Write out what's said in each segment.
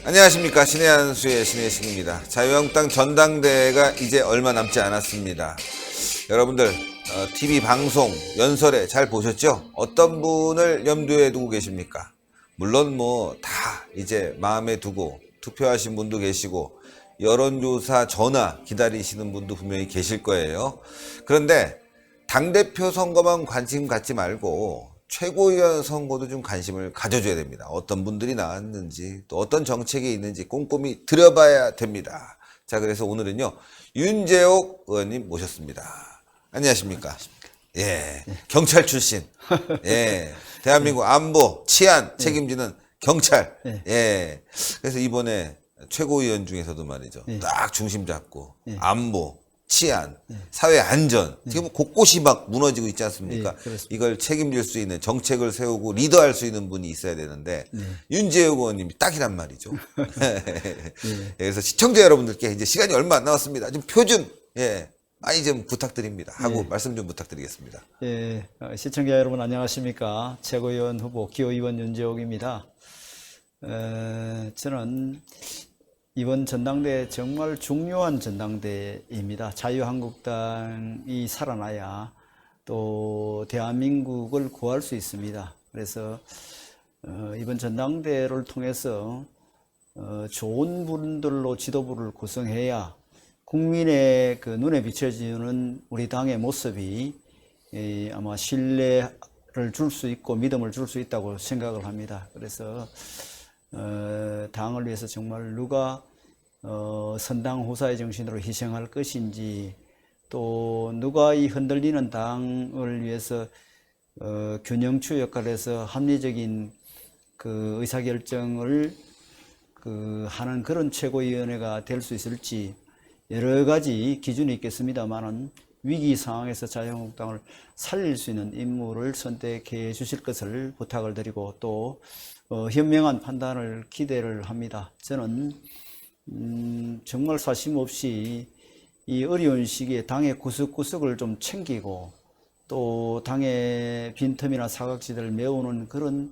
안녕하십니까. 신의 한수의 신혜식입니다. 자유한국당 전당대회가 이제 얼마 남지 않았습니다. 여러분들 TV 방송 연설회 잘 보셨죠? 어떤 분을 염두에 두고 계십니까? 물론 뭐 다 이제 마음에 두고 투표하신 분도 계시고 여론조사 전화 기다리시는 분도 분명히 계실 거예요. 그런데 당대표 선거만 관심 갖지 말고 최고위원 선거도 좀 관심을 가져줘야 됩니다. 어떤 분들이 나왔는지 또 어떤 정책이 있는지 꼼꼼히 들여봐야 됩니다. 자, 그래서 오늘은요 윤재옥 의원님 모셨습니다. 안녕하십니까? 예, 경찰 출신. 예, 대한민국 안보 치안 책임지는 경찰. 예, 그래서 이번에 최고위원 중에서도 말이죠, 딱 중심 잡고 안보 치안, 사회 안전, 지금 곳곳이 막 무너지고 있지 않습니까? 이걸 책임질 수 있는 정책을 세우고 리더할 수 있는 분이 있어야 되는데 윤재욱 의원님이 딱이란 말이죠. 그래서 시청자 여러분들께 이제 시간이 얼마 안 남았습니다. 좀 표 좀 많이 좀 부탁드립니다 하고 말씀 좀 부탁드리겠습니다. 시청자 여러분 안녕하십니까? 최고위원 후보 기호위원 윤재욱입니다. 저는 이번 전당대회 정말 중요한 전당대회입니다. 자유한국당이 살아나야 또 대한민국을 구할 수 있습니다. 그래서 이번 전당대회를 통해서 좋은 분들로 지도부를 구성해야 국민의 그 눈에 비춰지는 우리 당의 모습이 아마 신뢰를 줄 수 있고 믿음을 줄 수 있다고 생각을 합니다. 그래서 당을 위해서 정말 누가 선당 후사의 정신으로 희생할 것인지, 또 누가 이 흔들리는 당을 위해서 균형추 역할을 해서 합리적인 그 의사결정을 하는 그런 최고위원회가 될 수 있을지, 여러 가지 기준이 있겠습니다만은 위기 상황에서 자유한국당을 살릴 수 있는 인물을 선택해 주실 것을 부탁을 드리고, 또 현명한 판단을 기대를 합니다. 저는 정말 사심없이 이 어려운 시기에 당의 구석구석을 좀 챙기고 또 당의 빈틈이나 사각지대를 메우는 그런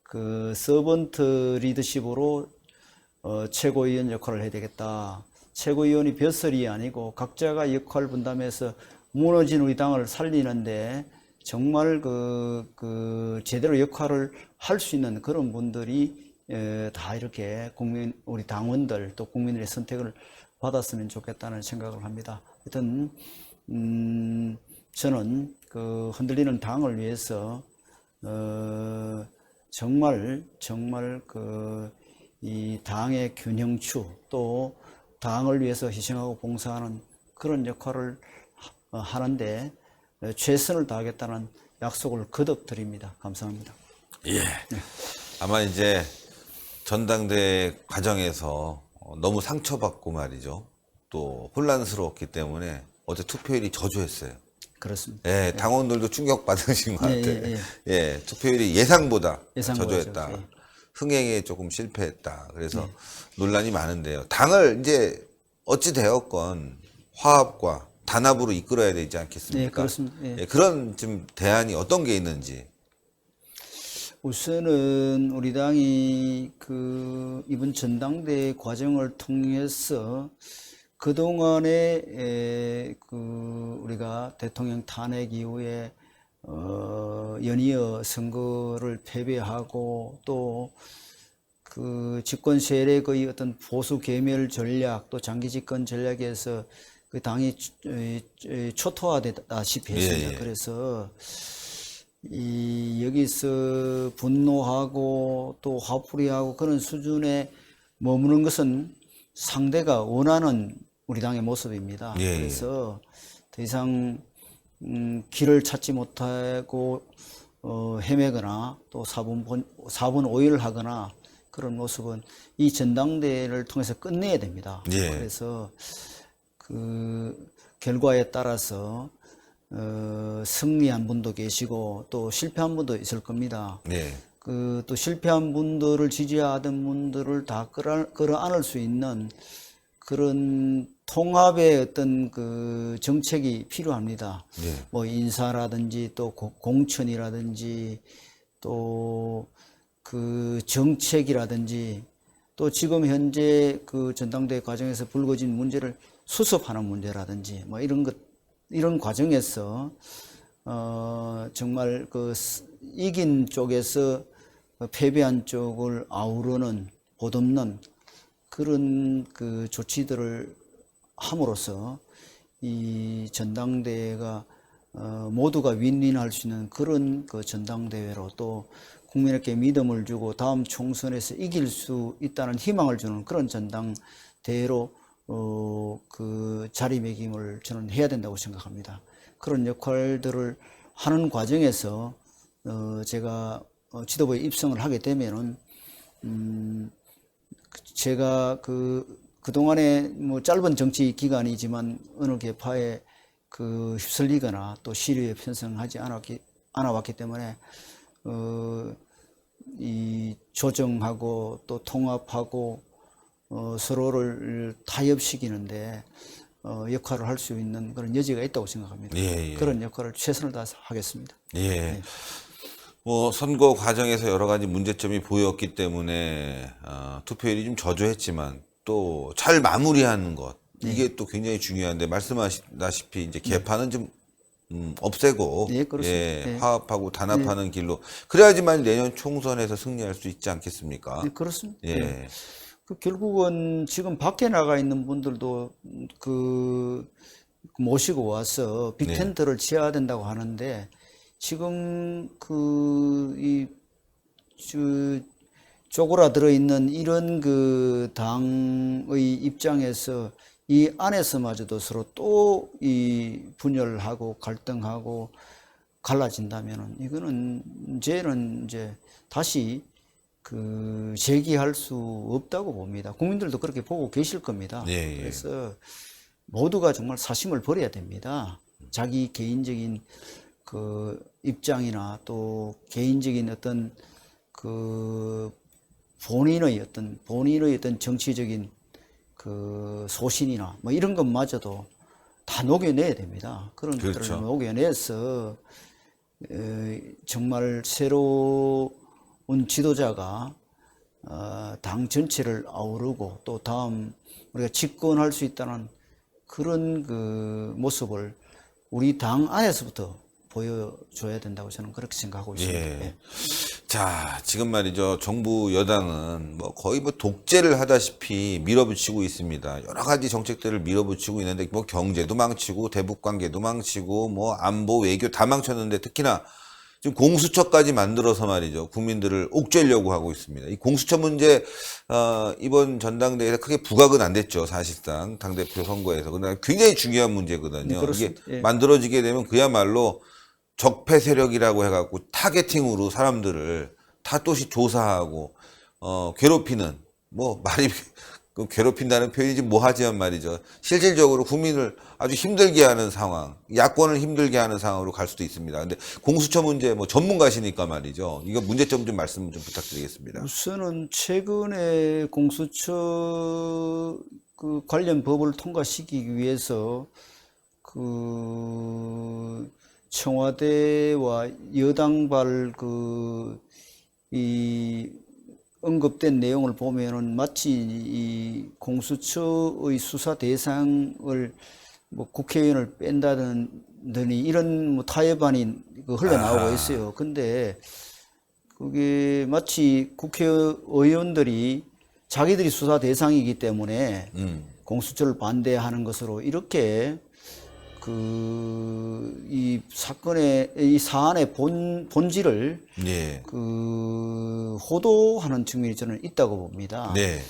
그 서번트 리더십으로 최고위원 역할을 해야 되겠다. 최고위원이 벼슬이 아니고 각자가 역할 분담해서 무너진 우리 당을 살리는데 정말 제대로 역할을 할 수 있는 그런 분들이 다 이렇게 우리 당원들 또 국민들의 선택을 받았으면 좋겠다는 생각을 합니다. 하여튼 저는 그 흔들리는 당을 위해서 정말 이 당의 균형추, 또 당을 위해서 희생하고 봉사하는 그런 역할을 하는데 최선을 다하겠다는 약속을 거듭 드립니다. 감사합니다. 예. 아마 이제 전당대회 과정에서 너무 상처받고 말이죠, 또 혼란스러웠기 때문에 어제 투표율이 저조했어요. 그렇습니다. 예, 당원들도 충격받으신 것 같아요. 투표율이 예상보다 저조했다. 흥행에 조금 실패했다. 그래서 논란이 많은데요. 당을 이제 어찌 되었건 화합과 단합으로 이끌어야 되지 않겠습니까? 네, 그렇습니다. 그런 좀 대안이 어떤 게 있는지. 우선은 우리 당이 이번 전당대회 과정을 통해서 그동안에 우리가 대통령 탄핵 이후에 연이어 선거를 패배하고 또 집권 세력의 어떤 보수 계멸 전략 또 장기 집권 전략에서 그 당이 초토화되다시피 했습니다. 그래서 여기서 분노하고 또 화풀이하고 그런 수준에 머무는 것은 상대가 원하는 우리 당의 모습입니다. 그래서 더 이상 길을 찾지 못하고 헤매거나 또 사분오일을 하거나 그런 모습은 이 전당대회를 통해서 끝내야 됩니다. 그래서 결과에 따라서 승리한 분도 계시고 또 실패한 분도 있을 겁니다. 또 실패한 분들을 지지하던 분들을 다 끌어안을 수 있는 그런 통합의 어떤 정책이 필요합니다. 뭐 인사라든지 또 공천이라든지 또 정책이라든지 또 지금 현재 그 전당대회 과정에서 불거진 문제를 수습하는 문제라든지 뭐 이런 과정에서 정말 이긴 쪽에서 패배한 쪽을 아우르는 보듬는 그런 그 조치들을 함으로써 이 전당대회가 모두가 윈윈할 수 있는 그런 그 전당대회로 또 국민에게 믿음을 주고 다음 총선에서 이길 수 있다는 희망을 주는 그런 전당대회로 그 자리매김을 저는 해야 된다고 생각합니다. 그런 역할들을 하는 과정에서 제가 지도부에 입성을 하게 되면은 제가 그동안에 뭐 짧은 정치 기간이지만 어느 계파에 휩쓸리거나 또 시류에 편성하지 않아왔기 때문에 이 조정하고 또 통합하고 서로를 타협시키는데 역할을 할 수 있는 그런 여지가 있다고 생각합니다. 예. 그런 역할을 최선을 다해서 하겠습니다. 예. 네. 뭐 선거 과정에서 여러 가지 문제점이 보였기 때문에 투표율이 좀 저조했지만 또 잘 마무리하는 것 이게 또 굉장히 중요한데 말씀하셨다시피 이제 개파는 좀 없애고 네, 그렇습니다. 네. 화합하고 단합하는 길로 그래야지만 내년 총선에서 승리할 수 있지 않겠습니까? 네, 그렇습니다. 예. 네. 결국은 지금 밖에 나가 있는 분들도 모시고 와서 빅텐트를 치어야 된다고 하는데 지금 쪼그라들어 있는 이런 당의 입장에서 이 안에서마저도 서로 또 이 분열하고 갈등하고 갈라진다면은 이거는 이제는 다시 재기할 수 없다고 봅니다. 국민들도 그렇게 보고 계실 겁니다. 예. 그래서 모두가 정말 사심을 버려야 됩니다. 자기 개인적인 입장이나 또 개인적인 어떤 본인의 어떤 정치적인 소신이나 뭐 이런 것마저도 다 녹여내야 됩니다. 그런 그렇죠. 것들을 녹여내서 정말 새로운 지도자가 당 전체를 아우르고 또 다음 우리가 집권할 수 있다는 그런 모습을 우리 당 안에서부터 보여줘야 된다고 저는 그렇게 생각하고 있습니다. 예. 자, 지금 말이죠. 정부 여당은 거의 독재를 하다시피 밀어붙이고 있습니다. 여러 가지 정책들을 밀어붙이고 있는데 경제도 망치고 대북 관계도 망치고 안보 외교 다 망쳤는데 특히나 지금 공수처까지 만들어서 말이죠. 국민들을 옥죄려고 하고 있습니다. 이 공수처 문제 이번 전당대회에서 크게 부각은 안 됐죠. 사실상 당대표 선거에서. 그러나 굉장히 중요한 문제거든요. 네, 이게 예. 만들어지게 되면 그야말로 적폐 세력이라고 해갖고 타겟팅으로 사람들을 타도시 조사하고 괴롭히는 말이 괴롭힌다는 표현이지 하지만 말이죠. 실질적으로 국민을 아주 힘들게 하는 상황, 야권을 힘들게 하는 상황으로 갈 수도 있습니다. 근데 공수처 문제 전문가시니까 말이죠. 이거 문제점 좀 말씀 좀 부탁드리겠습니다. 우선은 최근에 공수처 관련 법을 통과시키기 위해서 청와대와 여당발 이 언급된 내용을 보면은 마치 이 공수처의 수사 대상을 국회의원을 뺀다더니 이런 타협안이 흘러나오고 있어요. 근데 그게 마치 국회의원들이 자기들이 수사 대상이기 때문에 공수처를 반대하는 것으로 이렇게 이 사안의 본질을 예. 호도하는 측면이 저는 있다고 봅니다. 네.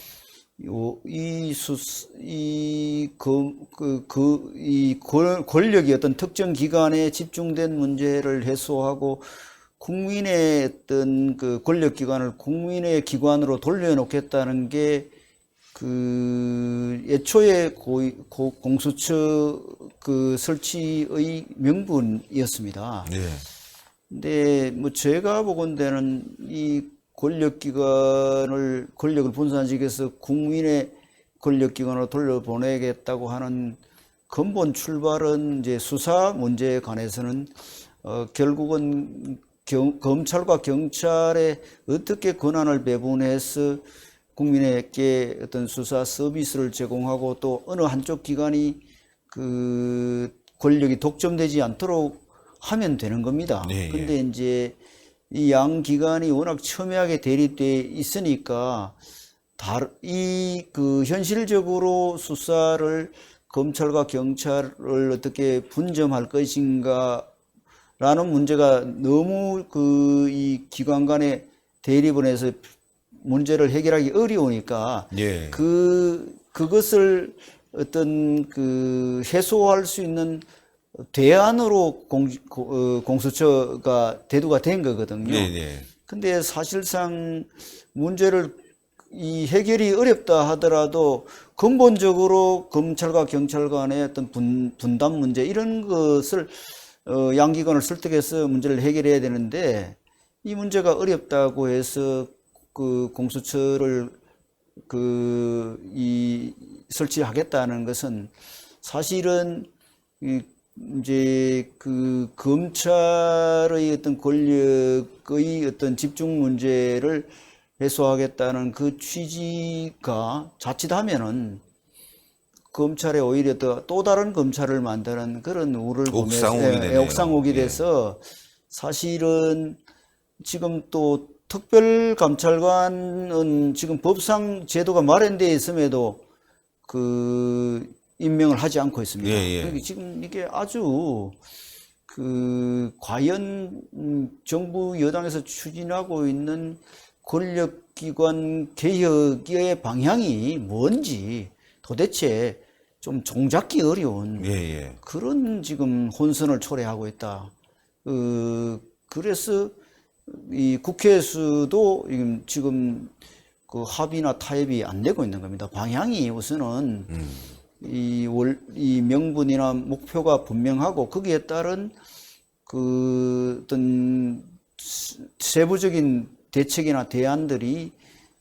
권력이 어떤 특정 기관에 집중된 문제를 해소하고 국민의 어떤 권력기관을 국민의 기관으로 돌려놓겠다는 게 애초에 공수처 설치의 명분이었습니다. 네. 근데 제가 보건대는 이 권력을 분산시켜서 국민의 권력기관으로 돌려보내겠다고 하는 근본 출발은 수사 문제에 관해서는 결국은 검찰과 경찰에 어떻게 권한을 배분해서 국민에게 어떤 수사 서비스를 제공하고 또 어느 한쪽 기관이 그 권력이 독점되지 않도록 하면 되는 겁니다. 예, 예. 근데 이제 이 양 기관이 워낙 첨예하게 대립돼 있으니까 이 그 현실적으로 수사를 검찰과 경찰을 어떻게 분점할 것인가 라는 문제가 너무 그 이 기관 간의 대립을 해서 문제를 해결하기 어려우니까 예. 그것을 어떤 그 해소할 수 있는 대안으로 공수처가 대두가 된 거거든요. 예, 예. 근데 사실상 문제를 이 해결이 어렵다 하더라도 근본적으로 검찰과 경찰 간의 어떤 분담 문제 이런 것을 양기관을 설득해서 문제를 해결해야 되는데 이 문제가 어렵다고 해서 그 공수처를 설치하겠다는 것은 사실은 이제 그 검찰의 어떤 권력의 어떤 집중 문제를 해소하겠다는 그 취지가 자칫하면은 검찰에 오히려 또 다른 검찰을 만드는 그런 우를 옥상옥이 되네요. 옥상옥이 돼서 사실은 지금 또 특별감찰관은 지금 법상 제도가 마련되어 있음에도 그 임명을 하지 않고 있습니다. 예, 예. 그러니까 지금 이게 아주 과연 정부 여당에서 추진하고 있는 권력기관 개혁의 방향이 뭔지 도대체 좀 종잡기 어려운 예, 예. 그런 지금 혼선을 초래하고 있다. 그래서 이 국회에서도 지금 그 합의나 타협이 안 되고 있는 겁니다. 방향이 우선은 이 명분이나 목표가 분명하고 거기에 따른 그 어떤 세부적인 대책이나 대안들이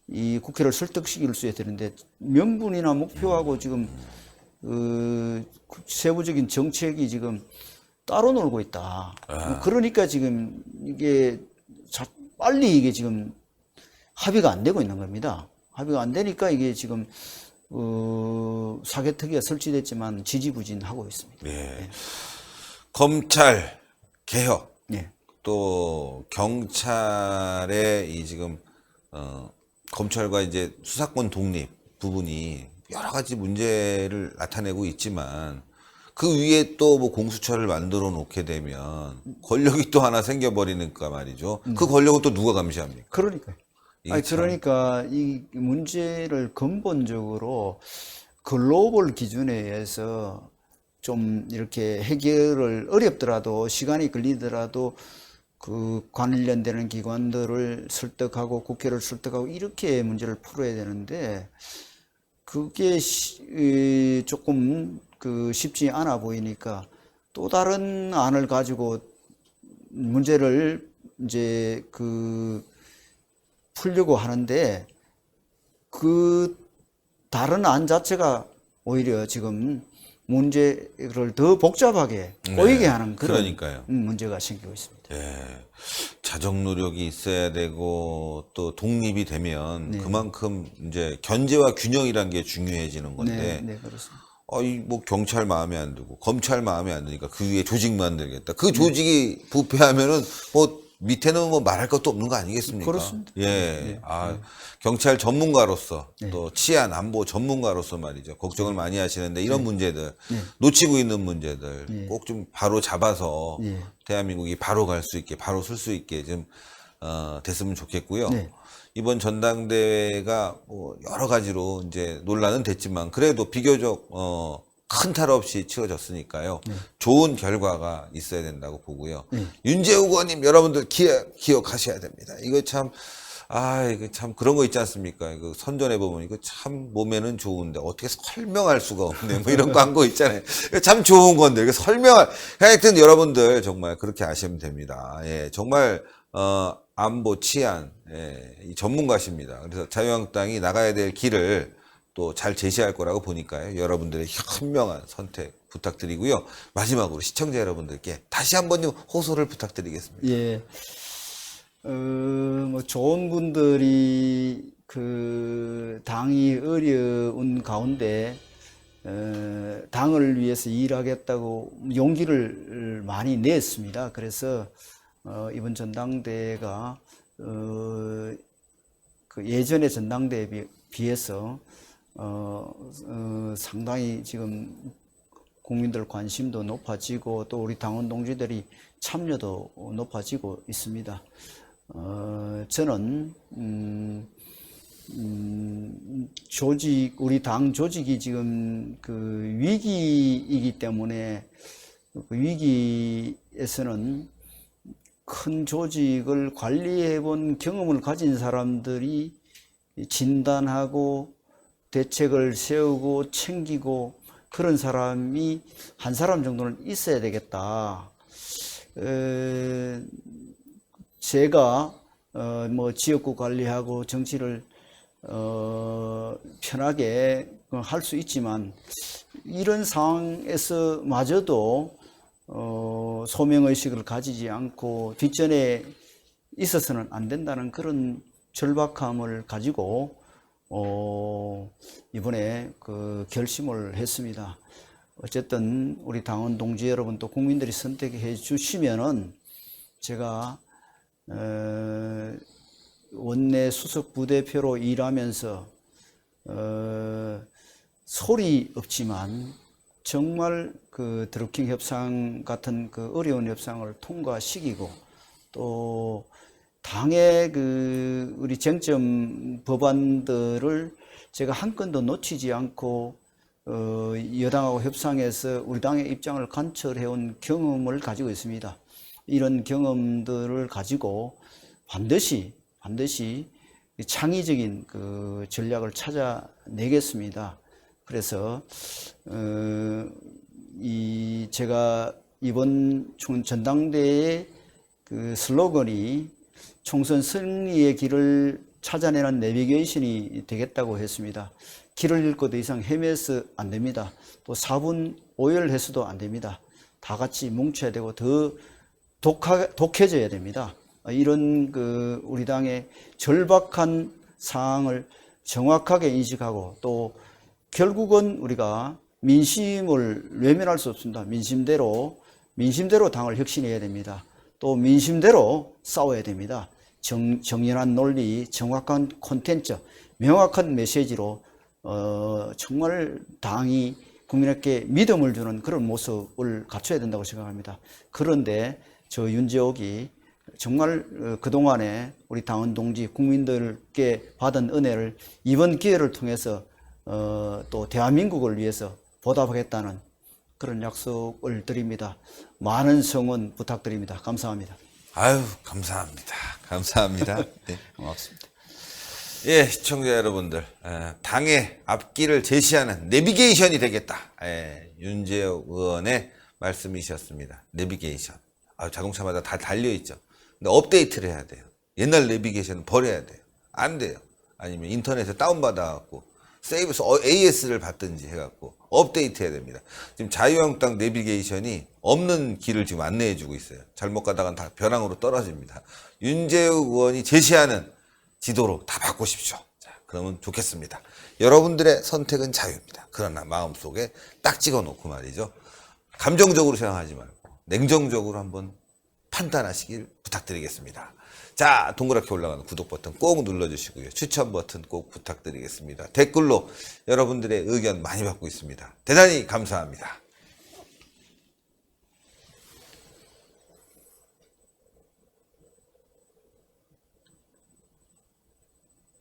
이 국회를 설득시킬 수 있어야 되는데 명분이나 목표하고 지금 세부적인 정책이 지금 따로 놀고 있다. 그러니까 지금 이게 빨리 이게 지금 합의가 안 되고 있는 겁니다. 합의가 안 되니까 이게 지금 사개특위가 설치됐지만 지지부진하고 있습니다. 예. 검찰 개혁, 네. 또 경찰의 이 지금 검찰과 이제 수사권 독립 부분이 여러 가지 문제를 나타내고 있지만 그 위에 또 뭐 공수처를 만들어 놓게 되면 권력이 또 하나 생겨버리니까 말이죠. 그 권력은 또 누가 감시합니까? 그러니까요. 이게 아니, 참- 그러니까 이 문제를 근본적으로 글로벌 기준에 의해서 좀 이렇게 해결을 어렵더라도 시간이 걸리더라도 그 관련되는 기관들을 설득하고 국회를 설득하고 이렇게 문제를 풀어야 되는데 그게 조금 쉽지 않아 보이니까 또 다른 안을 가지고 문제를 이제 풀려고 하는데 그 다른 안 자체가 오히려 지금 문제를 더 복잡하게 보이게 하는 그런 그러니까요. 문제가 생기고 있습니다. 예. 자정 노력이 있어야 되고 또 독립이 되면 그만큼 이제 견제와 균형이란 게 중요해지는 건데 네, 그렇습니다. 뭐 경찰 마음에 안 들고 검찰 마음에 안 드니까 그 위에 조직 만들겠다. 그 조직이 부패하면은 뭐 밑에는 뭐 말할 것도 없는 거 아니겠습니까? 그렇습니다. 예. 경찰 전문가로서 또 치안 안보 전문가로서 말이죠. 걱정을 많이 하시는데 이런 문제들 놓치고 있는 문제들 꼭 좀 바로 잡아서 대한민국이 바로 갈 수 있게 바로 쓸 수 있게 좀 됐으면 좋겠고요. 이번 전당대회가 뭐 여러 가지로 이제 논란은 됐지만 그래도 비교적 큰 탈 없이 치러졌으니까요. 좋은 결과가 있어야 된다고 보고요. 윤재욱 의원님 여러분들 기억하셔야 됩니다. 이거 참 그런 거 있지 않습니까? 이거 선전해 보면 이거 참 몸에는 좋은데 어떻게 설명할 수가 없네. 뭐 이런 광고 있잖아요. 이거 참 좋은 건데 이거 하여튼 여러분들 정말 그렇게 아시면 됩니다. 예, 정말 안보 치안 이 전문가십니다. 그래서 자유한국당이 나가야 될 길을 또 잘 제시할 거라고 보니까요. 여러분들의 현명한 선택 부탁드리고요. 마지막으로 시청자 여러분들께 다시 한번 호소를 부탁드리겠습니다. 예. 뭐 좋은 분들이 그 당이 어려운 가운데 당을 위해서 일하겠다고 용기를 많이 냈습니다. 그래서 이번 전당대회가 그 예전의 전당대회에 비해서 상당히 지금 국민들 관심도 높아지고 또 우리 당원 동지들이 참여도 높아지고 있습니다. 저는 우리 당 조직이 지금 그 위기이기 때문에 그 위기에서는 큰 조직을 관리해 본 경험을 가진 사람들이 진단하고 대책을 세우고 챙기고 그런 사람이 한 사람 정도는 있어야 되겠다. 제가 뭐 지역구 관리하고 정치를 편하게 할 수 있지만 이런 상황에서 마저도 소명의식을 가지지 않고 뒷전에 있어서는 안 된다는 그런 절박함을 가지고 이번에 그 결심을 했습니다. 어쨌든 우리 당원 동지 여러분 또 국민들이 선택해 주시면은 제가 원내 수석 부대표로 일하면서 소리 없지만 정말 그 드루킹 협상 같은 그 어려운 협상을 통과시키고 또 당의 그 우리 쟁점 법안들을 제가 한 건도 놓치지 않고 여당하고 협상해서 우리 당의 입장을 관철해온 경험을 가지고 있습니다. 이런 경험들을 가지고 반드시 창의적인 그 전략을 찾아내겠습니다. 그래서 제가 이번 전당대회 그 슬로건이 총선 승리의 길을 찾아내는 내비게이션이 되겠다고 했습니다. 길을 잃고 더 이상 헤매서 안 됩니다. 또 4분 오열해서도 안 됩니다. 다 같이 뭉쳐야 되고 더 독해져야 됩니다. 이런 그 우리 당의 절박한 상황을 정확하게 인식하고 또 결국은 우리가 민심을 외면할 수 없습니다. 민심대로 당을 혁신해야 됩니다. 또 민심대로 싸워야 됩니다. 정연한 논리, 정확한 콘텐츠, 명확한 메시지로 정말 당이 국민에게 믿음을 주는 그런 모습을 갖춰야 된다고 생각합니다. 그런데 저 윤재옥이 정말 그동안에 우리 당원 동지 국민들께 받은 은혜를 이번 기회를 통해서 또 대한민국을 위해서 보답하겠다는 그런 약속을 드립니다. 많은 성원 부탁드립니다. 감사합니다. 아유, 감사합니다. 감사합니다. 네. 고맙습니다. 예, 시청자 여러분들, 당의 앞길을 제시하는 내비게이션이 되겠다. 윤재옥 의원의 말씀이셨습니다. 내비게이션. 자동차마다 다 달려있죠. 근데 업데이트를 해야 돼요. 옛날 내비게이션은 버려야 돼요. 안 돼요. 아니면 인터넷에 다운받아갖고 세이브해서 AS를 받든지 해갖고 업데이트 해야 됩니다. 지금 자유한국당 내비게이션이 없는 길을 지금 안내해주고 있어요. 잘못 가다간 다 벼랑으로 떨어집니다. 윤재욱 의원이 제시하는 지도로 다 바꾸십시오. 자, 그러면 좋겠습니다. 여러분들의 선택은 자유입니다. 그러나 마음속에 딱 찍어놓고 말이죠. 감정적으로 생각하지 말고 냉정적으로 한번 판단하시길 부탁드리겠습니다. 자, 동그랗게 올라가는 구독 버튼 꼭 눌러주시고요. 추천 버튼 꼭 부탁드리겠습니다. 댓글로 여러분들의 의견 많이 받고 있습니다. 대단히 감사합니다.